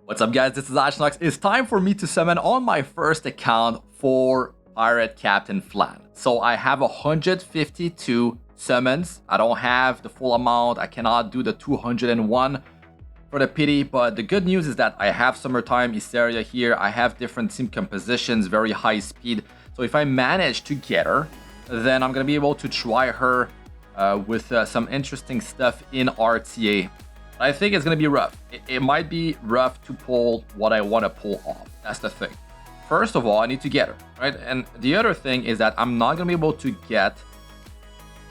What's up guys, this is Astranox. It's time for me to summon on my first account for Pirate Captain Flan. So I have 152 summons. I don't have the full amount. I cannot do the 201 for the pity, but the good news is that I have Summertime Hysteria here. I have different team compositions, very high speed. So if I manage to get her, then I'm gonna be able to try her with some interesting stuff in RTA. I think it's gonna be rough. It might be rough to pull what I want to pull off. That's the thing. First of all, I need to get her, right? And the other thing is that I'm not gonna be able to get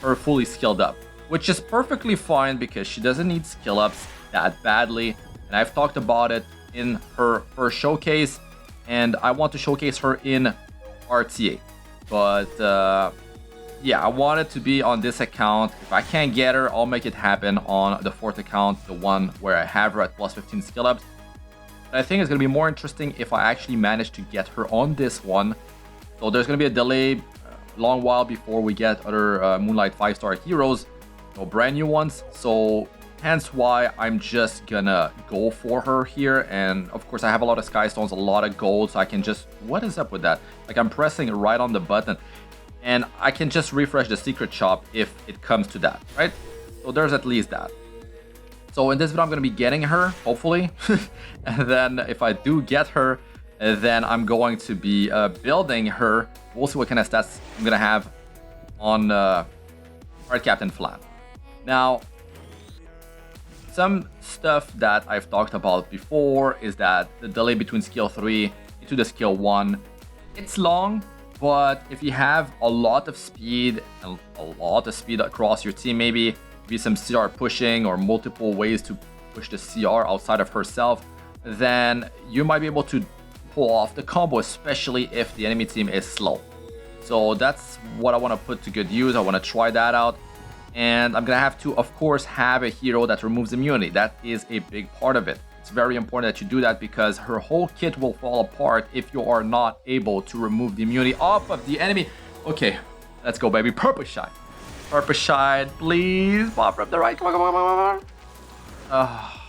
her fully skilled up, which is perfectly fine because she doesn't need skill ups that badly. And I've talked about it in her first showcase, and I want to showcase her in RTA. But yeah, I want it to be on this account. If I can't get her, I'll make it happen on the fourth account, the one where I have her at plus 15 skill ups. But I think it's going to be more interesting if I actually manage to get her on this one. So there's going to be a delay, long while before we get other Moonlight 5-star heroes, brand new ones. So hence why I'm just gonna go for her here. And of course I have a lot of Sky Stones, a lot of gold, so I can just, what is up with that? Like I'm pressing right on the button. And I can just refresh the secret shop if it comes to that, right? So there's at least that. So in this video, I'm going to be getting her, hopefully. And then if I do get her, then I'm going to be building her. We'll see what kind of stats I'm going to have on Pirate Captain Flan. Now, some stuff that I've talked about before is that the delay between skill 3 to the skill 1, it's long. But if you have a lot of speed and a lot of speed across your team, maybe some CR pushing or multiple ways to push the CR outside of herself, then you might be able to pull off the combo, especially if the enemy team is slow. So that's what I want to put to good use. I want to try that out. And I'm going to have to, of course, have a hero that removes immunity. That is a big part of it. It's very important that you do that because her whole kit will fall apart if you are not able to remove the immunity off of the enemy. Okay, let's go, baby. Purple Shine. Purple Shine, please. Pop from the right. Come on, come on, come on, come on. Oh,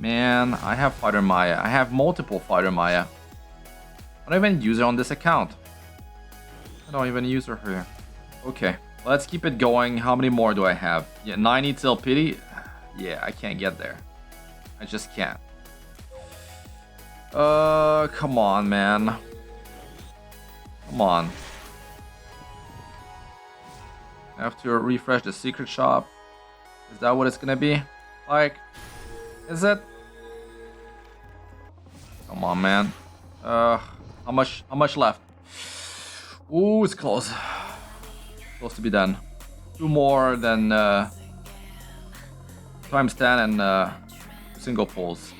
man, I have Fighter Maya. I have multiple Fighter Maya. I don't even use her on this account. I don't even use her here. Okay, let's keep it going. How many more do I have? Yeah, 90 till pity. Yeah, I can't get there. I just can't. Come on, man. Come on. I have to refresh the secret shop. Is that what it's gonna be? Like, is it? Come on, man. How much left? Ooh, it's close. Close to be done. 2 more than times 10 and single pulls.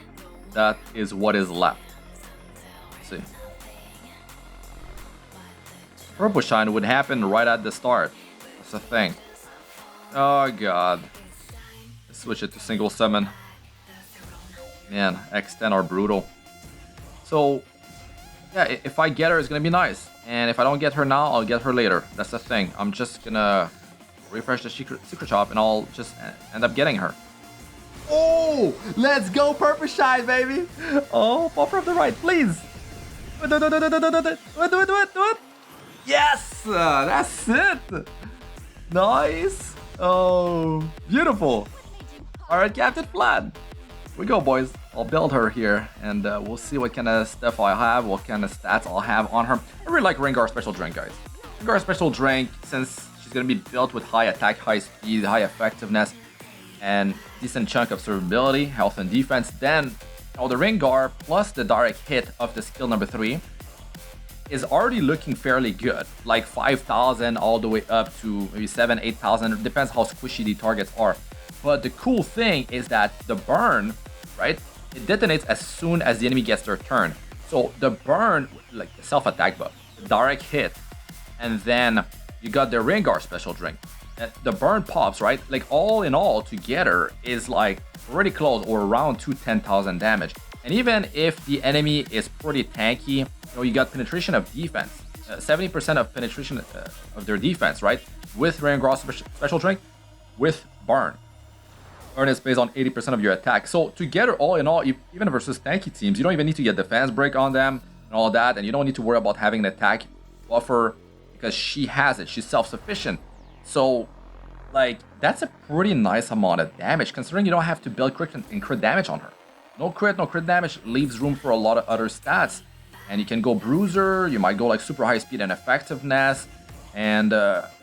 That is what is left. Let's see. Purple Shine would happen right at the start. That's the thing. Oh god. Let's switch it to single summon. Man, X10 are brutal. So yeah, if I get her, it's gonna be nice. And if I don't get her now, I'll get her later. That's the thing. I'm just gonna refresh the secret shop and I'll just end up getting her. Oh, let's go, Purple Shine, baby. Oh, pop from the right, please. Do it. Yes, that's it. Nice. Oh, beautiful. All right, Captain Flan. Here we go, boys. I'll build her here, and we'll see what kind of stuff I have, what kind of stats I'll have on her. I really like Rengar Special Drink, guys. Rengar Special Drink, since she's going to be built with high attack, high speed, high effectiveness, and decent chunk of survivability, health and defense, then the Rengar plus the direct hit of the skill number 3 is already looking fairly good, like 5,000 all the way up to maybe 7,000, 8,000. It depends how squishy the targets are. But the cool thing is that the burn, right, it detonates as soon as the enemy gets their turn. So the burn, like the self-attack buff, the direct hit, and then you got the Rengar Special Drink. The burn pops, right? Like all in all together is like pretty close or around to 10,000 damage. And even if the enemy is pretty tanky, you got penetration of defense, 70% of penetration of their defense, right? With Rengar Special Drink, with burn. Burn is based on 80% of your attack. So together, all in all, even versus tanky teams, you don't even need to get defense break on them and all that, and you don't need to worry about having an attack buffer because she has it. She's self-sufficient. So, like, that's a pretty nice amount of damage considering you don't have to build crit and crit damage on her. No crit damage leaves room for a lot of other stats. And you can go bruiser, you might go like super high speed and effectiveness. And,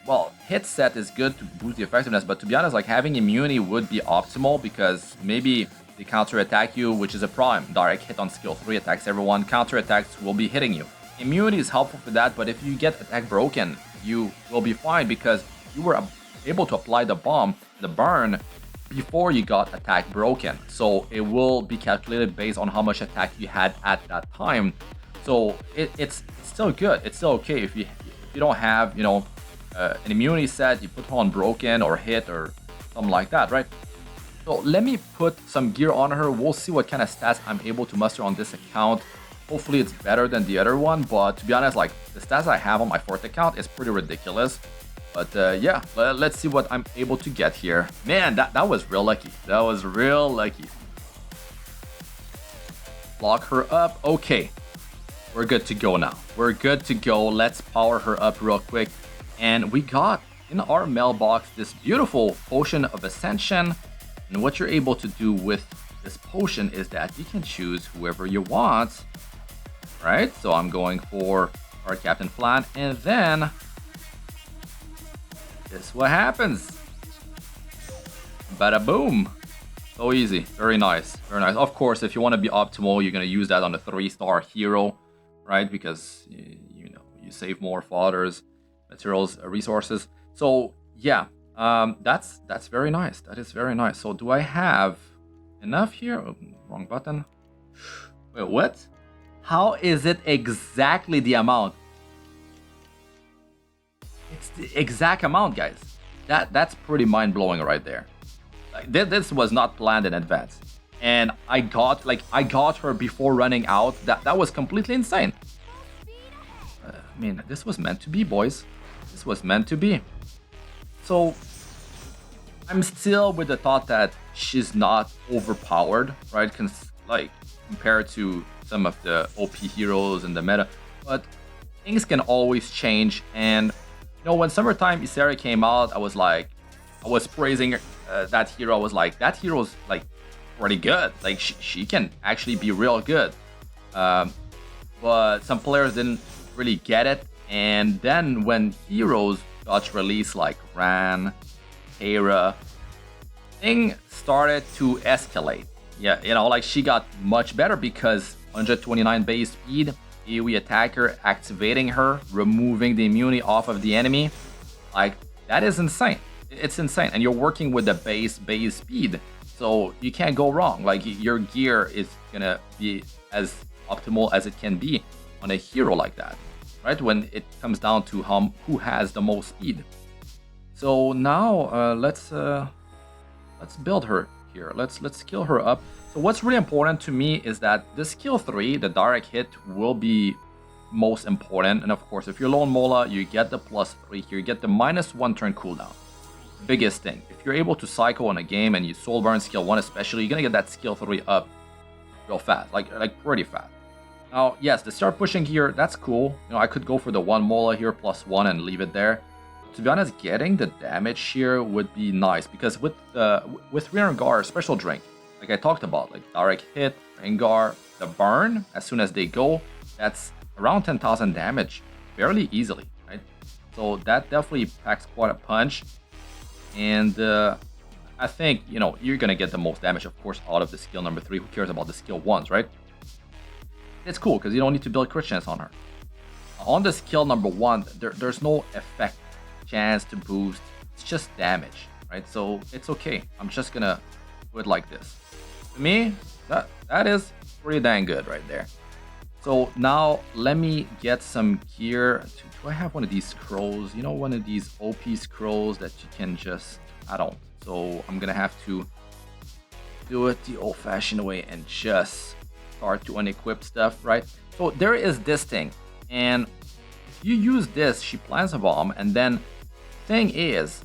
well, hit set is good to boost the effectiveness, but to be honest, like having immunity would be optimal because maybe they counter attack you, which is a prime. Direct hit on skill 3 attacks everyone, counter attacks will be hitting you. Immunity is helpful for that, but if you get attack broken, you will be fine because you were able to apply the bomb, the burn, before you got attack broken. So it will be calculated based on how much attack you had at that time. So it's still good. It's still okay if you don't have, you know, an immunity set, you put her on broken or hit or something like that, right? So let me put some gear on her. We'll see what kind of stats I'm able to muster on this account. Hopefully it's better than the other one, but to be honest, like the stats I have on my 4th account is pretty ridiculous. But yeah, let's see what I'm able to get here. Man, that was real lucky. That was real lucky. Lock her up. Okay. We're good to go now. We're good to go. Let's power her up real quick. And we got in our mailbox this beautiful potion of ascension. And what you're able to do with this potion is that you can choose whoever you want. Right? So I'm going for Pirate Captain Flan. And then this is what happens. Bada boom. So easy. Very nice. Very nice. Of course, if you want to be optimal, you're going to use that on the 3-star hero. Right, because you know you save more fodders, materials, resources. So yeah, that's very nice. That is very nice. So do I have enough here? Oh, wrong button. Wait, what? How is it exactly the amount? It's the exact amount, guys. That's pretty mind blowing right there. Like, this was not planned in advance. And I got her before running out. That was completely insane. I mean, this was meant to be, boys. This was meant to be. So I'm still with the thought that she's not overpowered, right? Like compared to some of the OP heroes in the meta, but things can always change. And you know, when Summertime Isari came out, I was praising that hero. I was like, that hero's like pretty good. Like she can actually be real good. But some players didn't really get it. And then when heroes got released like Ran, Hera, thing started to escalate. Yeah, you know, like she got much better because 129 base speed, AoE attacker activating her, removing the immunity off of the enemy. Like that is insane. It's insane. And you're working with the base speed. So you can't go wrong. Like your gear is gonna be as optimal as it can be on a hero like that, right? When it comes down to who has the most speed. So now let's build her here. Let's skill her up. So what's really important to me is that the skill 3, the direct hit, will be most important. And of course, if you're Lone Mola, you get the +3 here. You get the -1 turn cooldown. Biggest thing. If you're able to cycle in a game and you soul burn skill 1 especially, you're gonna get that skill 3 up real fast, like pretty fast. Now, yes, to start pushing here, that's cool. You know, I could go for the 1 Mola here +1 and leave it there. To be honest, getting the damage here would be nice because with Rengar special drink, like I talked about, like direct hit, Rengar, the burn, as soon as they go, that's around 10,000 damage fairly easily, right? So that definitely packs quite a punch. And I think, you know, you're going to get the most damage, of course, out of the skill number 3. Who cares about the skill 1s, right? It's cool because you don't need to build crit chance on her. On the skill number 1, there's no effect chance to boost. It's just damage, right? So it's okay. I'm just going to do it like this. To me, that is pretty dang good right there. So now let me get some gear. Do I have one of these scrolls? You know, one of these OP scrolls that you can just... I don't. So I'm gonna have to do it the old-fashioned way and just start to unequip stuff, right? So there is this thing, and if you use this, she plants a bomb, and then thing is,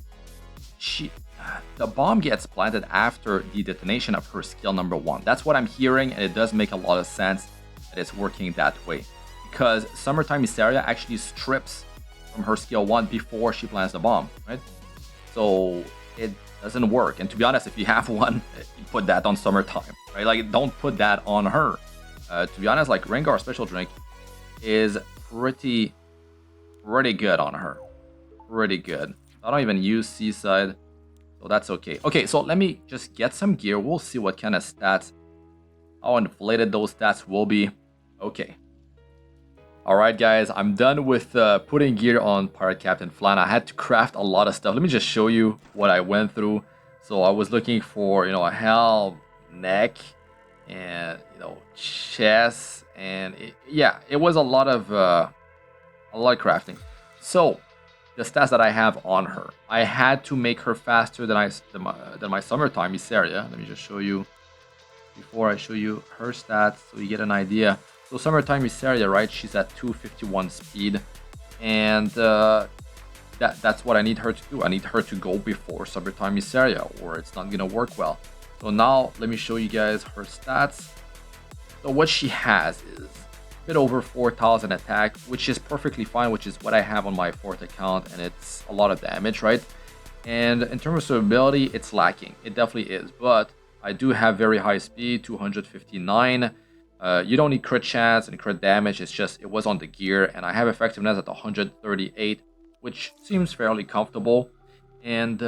the bomb gets planted after the detonation of her skill number 1. That's what I'm hearing, and it does make a lot of sense that it's working that way. Because Summertime Mysteria actually strips from her skill 1 before she plants the bomb, right? So it doesn't work. And to be honest, if you have one, you put that on Summertime, right? Like, don't put that on her. To be honest, like, Rengar Special Drink is pretty good on her. Pretty good. I don't even use Seaside, so that's okay. Okay, so let me just get some gear. We'll see what kind of stats, how inflated those stats will be. Okay. Alright guys, I'm done with putting gear on Pirate Captain Flan. I had to craft a lot of stuff. Let me just show you what I went through. So I was looking for, a helm, neck, and, chest, and it was a lot of crafting. So the stats that I have on her, I had to make her faster than my Summertime Mysteria. Let me just show you before I show you her stats so you get an idea. So Summertime Mysteria, right? She's at 251 speed, and that's what I need her to do. I need her to go before Summertime Mysteria, or it's not gonna work well. So now let me show you guys her stats. So what she has is a bit over 4,000 attack, which is perfectly fine, which is what I have on my 4th account, and it's a lot of damage, right? And in terms of ability, it's lacking. It definitely is, but I do have very high speed, 259. You don't need crit chance and crit damage, it's just it was on the gear, and I have effectiveness at 138, which seems fairly comfortable. And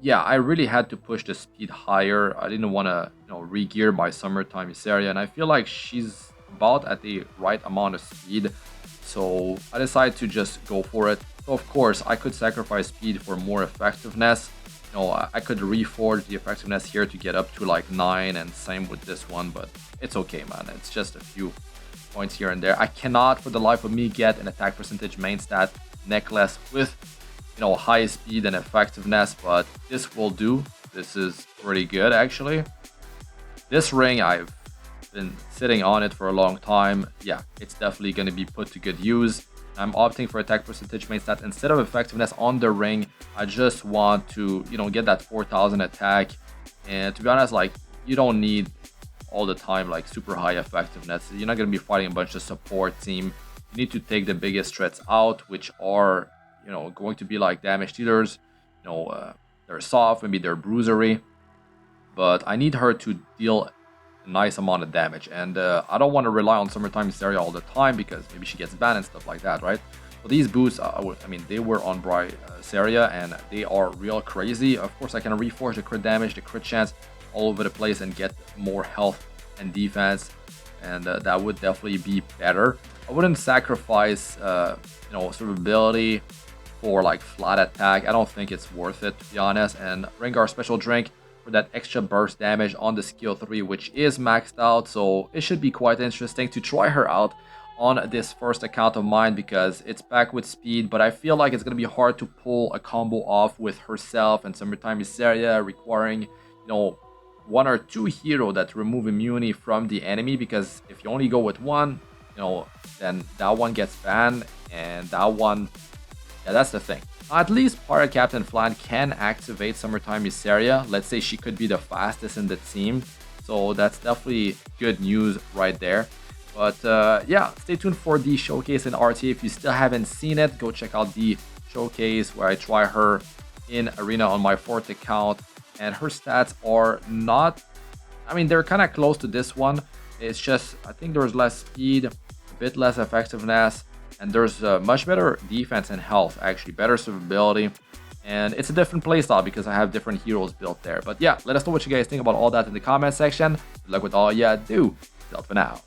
yeah, I really had to push the speed higher. I didn't want to re-gear my Summertime Mysteria, and I feel like she's about at the right amount of speed, so I decided to just go for it. So of course I could sacrifice speed for more effectiveness. I could reforge the effectiveness here to get up to like 9, and same with this one, but it's okay, man. It's just a few points here and there. I cannot for the life of me get an attack percentage main stat necklace with high speed and effectiveness, but this will do. This is pretty good actually. This ring, I've been sitting on it for a long time. Yeah, it's definitely going to be put to good use. I'm opting for attack percentage main stat instead of effectiveness on the ring. I just want to, get that 4,000 attack. And to be honest, like, you don't need all the time like super high effectiveness. You're not going to be fighting a bunch of support team. You need to take the biggest threats out, which are, going to be like damage dealers. They're soft, maybe they're bruisery. But I need her to deal a nice amount of damage, and I don't want to rely on Summertime Mysteria all the time because maybe she gets banned and stuff like that, right? So these boosts, they were on Briseria, and they are real crazy. Of course, I can reforge the crit damage, the crit chance all over the place, and get more health and defense, and that would definitely be better. I wouldn't sacrifice, survivability for like flat attack. I don't think it's worth it, to be honest. And Rengar Special Drink for that extra burst damage on the skill 3, which is maxed out, so it should be quite interesting to try her out on this first account of mine because it's back with speed, but I feel like it's going to be hard to pull a combo off with herself and Summertime Mysteria, requiring, 1 or 2 heroes that remove immunity from the enemy, because if you only go with one, then that one gets banned, and that one, yeah, that's the thing. At least Pirate Captain Flan can activate Summertime Mysteria. Let's say she could be the fastest in the team, so that's definitely good news right there. But yeah, stay tuned for the showcase in RT. If you still haven't seen it, go check out the showcase where I try her in Arena on my 4th account, and her stats are not, they're kind of close to this one. It's just, I think there's less speed, a bit less effectiveness, and there's much better defense and health, actually better survivability, and it's a different playstyle because I have different heroes built there. But yeah, let us know what you guys think about all that in the comment section. Good luck with all you do. Till for now.